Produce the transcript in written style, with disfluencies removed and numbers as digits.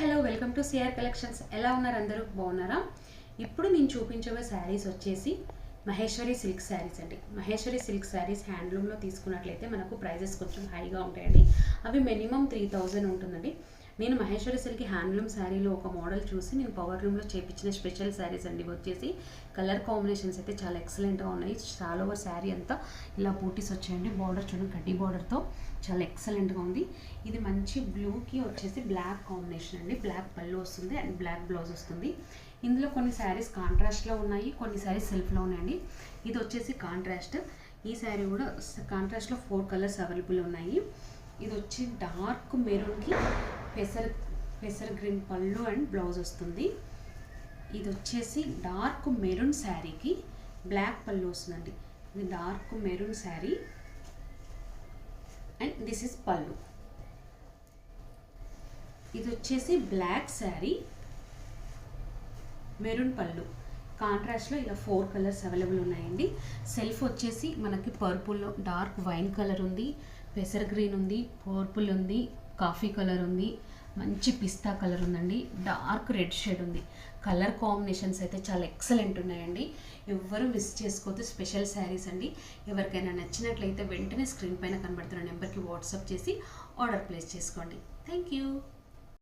Hello welcome to CR collections. ఎలా ఉన్నారు అందరూ? బాగున్నారా? ఇప్పుడు నేను చూపించబోయే శారీస్ వచ్చేసి మహేశ్వరి సిల్క్ శారీస్ అండి. మహేశ్వరి సిల్క్ శారీస్ హ్యాండ్లూమ్లో తీసుకున్నట్లయితే మనకు ప్రైజెస్ కొంచెం హైగా ఉంటాయండి. అవి మినిమం 3000 ఉంటుందండి. నేను మహేశ్వరి సిల్క్ హ్యాండ్లూమ్ శారీలో ఒక మోడల్ చూసి నేను పవర్ లూమ్లో చేపించిన స్పెషల్ శారీస్ అండి. వచ్చేసి కలర్ కాంబినేషన్స్ అయితే చాలా ఎక్సలెంట్గా ఉన్నాయి. చాలా ఓవర్ శారీ అంతా ఇలా బూటీస్ వచ్చాయండి. బార్డర్ చూడండి, కడ్డీ బార్డర్తో చాలా ఎక్సలెంట్గా ఉంది. ఇది మంచి బ్లూకి వచ్చేసి బ్లాక్ కాంబినేషన్ అండి. బ్లాక్ పళ్ళు వస్తుంది అండ్ బ్లాక్ బ్లౌజ్ వస్తుంది. ఇందులో కొన్ని శారీస్ కాంట్రాస్ట్లో ఉన్నాయి, కొన్ని శారీస్ సెల్ఫ్లో ఉన్నాయండి. ఇది వచ్చేసి కాంట్రాస్ట్. ఈ శారీ కూడా కాంట్రాస్ట్లో 4 కలర్స్ అవైలబుల్ ఉన్నాయి. ఇది వచ్చి డార్క్ మెరూన్కి పెసర్ గ్రీన్ పళ్ళు అండ్ బ్లౌజ్ వస్తుంది. ఇది వచ్చేసి డార్క్ మెరూన్ శారీకి బ్లాక్ పళ్ళు వస్తుందండి. ఇది dark maroon sari and this is పళ్ళు. ఇది వచ్చేసి బ్లాక్ శారీ, మెరూన్ పళ్ళు. కాంట్రాస్ట్లో ఇలా 4 కలర్స్ అవైలబుల్ ఉన్నాయండి. సెల్ఫ్ వచ్చేసి మనకి పర్పుల్లో డార్క్ వైన్ కలర్ ఉంది, పెసర్ గ్రీన్ ఉంది, పర్పుల్ ఉంది, కాఫీ కలర్ ఉంది, మంచి పిస్తా కలర్ ఉందండి, డార్క్ రెడ్ షేడ్ ఉంది. కలర్ కాంబినేషన్స్ అయితే చాలా ఎక్సలెంట్ ఉన్నాయండి. ఎవ్వరూ మిస్ చేసుకోవద్దు. స్పెషల్ శారీస్ అండి. ఎవరికైనా నచ్చినట్లయితే వెంటనే స్క్రీన్ పైన కనబడుతున్న నెంబర్కి వాట్సాప్ చేసి ఆర్డర్ ప్లేస్ చేసుకోండి. Thank you.